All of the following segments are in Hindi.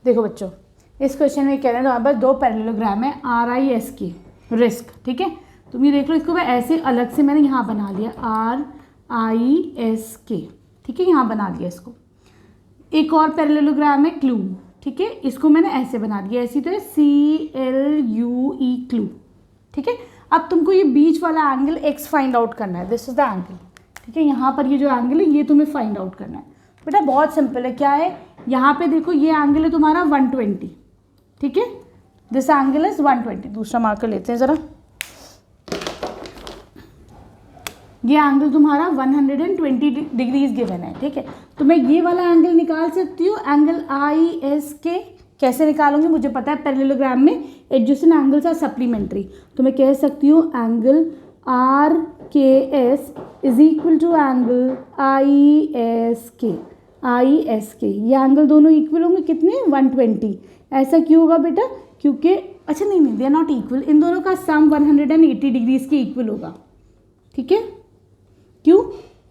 देखो बच्चों, इस क्वेश्चन में कह रहे हैं तुम्हारे पास दो पैरेललोग्राम है RIS की, रिस्क, ठीक है। तुम ये देख लो, इसको मैं ऐसे अलग से मैंने यहाँ बना लिया RISK, ठीक है, यहाँ बना लिया इसको। एक और पैरेललोग्राम है क्लू, ठीक है, इसको मैंने ऐसे बना दिया, ऐसी तो है CLUE, क्लू, ठीक है। अब तुमको ये बीच वाला एंगल x फाइंड आउट करना है, दिस इज द एंगल, ठीक है। यहाँ पर ये जो एंगल है ये तुम्हें फाइंड आउट करना है। बेटा बहुत सिंपल है, क्या है, यहाँ पे देखो ये एंगल है तुम्हारा 120, ठीक है, दिस एंगल इज 120। दूसरा मार्कर लेते हैं ज़रा। ये एंगल तुम्हारा 120 डिग्रीज गिवन है, ठीक है। तो मैं ये वाला एंगल निकाल सकती हूँ, एंगल ISK। कैसे निकालूंगी मुझे पता है, पैरेललोग्राम में एडजेसेंट एंगल्स आर सप्लीमेंट्री। तो मैं कह सकती हूँ angle RKS is equal to angle ISK। ये एंगल दोनों इक्वल होंगे कितने, 120। ऐसा क्यों होगा बेटा, क्योंकि अच्छा नहीं दे आर नॉट इक्वल, इन दोनों का सम 180 डिग्रीज के इक्वल होगा, ठीक है। क्यों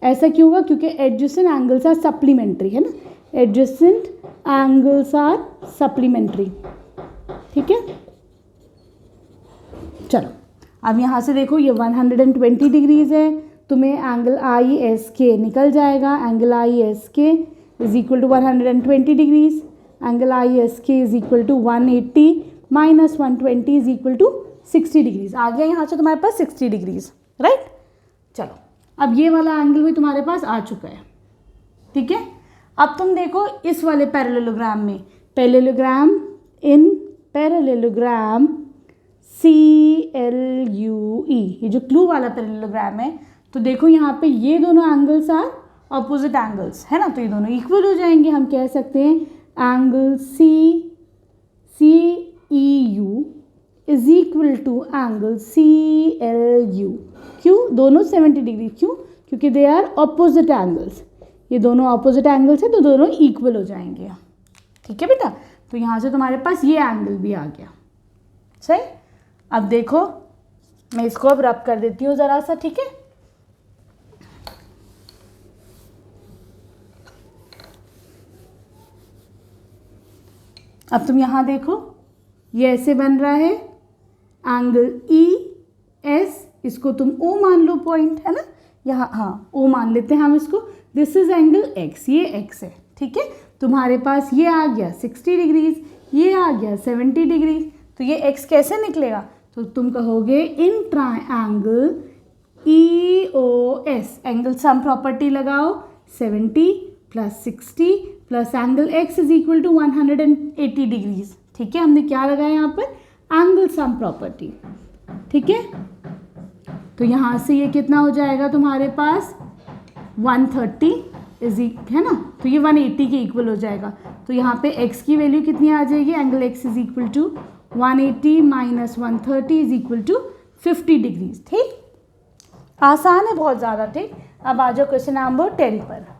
ऐसा क्यों होगा, क्योंकि एडजेसेंट एंगल्स आर सप्लीमेंट्री, है ना, एडजेसेंट एंगल्स आर सप्लीमेंट्री, ठीक है। चलो अब यहाँ से देखो ये 120 डिग्रीज है, तुम्हें एंगल ISK निकल जाएगा। Angle ISK is equal to 120 degrees, angle ISK is equal to 180 minus 120 is equal to 60 degrees. आ गया यहाँ से तुम्हारे पास 60 डिग्रीज, राइट। चलो अब ये वाला एंगल भी तुम्हारे पास आ चुका है, ठीक है। अब तुम देखो इस वाले पैरेललोग्राम में, पैरेललोग्राम CLUE, ये जो क्लू वाला पैरेललोग्राम है, तो देखो यहाँ पे ये दोनों एंगल्स आर ऑपोजिट एंगल्स, है ना, तो ये दोनों इक्वल हो जाएंगे। हम कह सकते हैं angle CEU is equal to angle CLU। क्यों, दोनों 70 डिग्री, क्यों, क्योंकि दे आर ऑपोजिट एंगल्स। ये दोनों ऑपोजिट एंगल्स है तो दोनों इक्वल हो जाएंगे, ठीक है बेटा। तो यहाँ से तुम्हारे पास ये एंगल भी आ गया, सही। अब देखो मैं इसको अब रब कर देती हूँ ज़रा सा, ठीक है। अब तुम यहाँ देखो, ये ऐसे बन रहा है एंगल ES, इसको तुम O मान लो, पॉइंट है ना यहाँ, हाँ O मान लेते हैं हम इसको। दिस इज एंगल X, ये X है, ठीक है। तुम्हारे पास ये आ गया 60 डिग्रीज, ये आ गया 70 डिग्रीज, तो ये X कैसे निकलेगा, तो तुम कहोगे in triangle EOS angle sum property लगाओ, 70 plus 60 plus angle X is equal to 180 degrees, ठीक है। हमने क्या लगाया यहाँ पर, एंगल सम प्रॉपर्टी, ठीक है। तो यहाँ से ये कितना हो जाएगा तुम्हारे पास 130 है ना, तो ये 180 के इक्वल हो जाएगा। तो यहाँ पे x की वैल्यू कितनी आ जाएगी, angle x is equal to 180 minus 130 is equal to 50 degrees, ठीक। आसान है बहुत ज़्यादा, ठीक। अब आ जाओ क्वेश्चन नंबर 10 पर।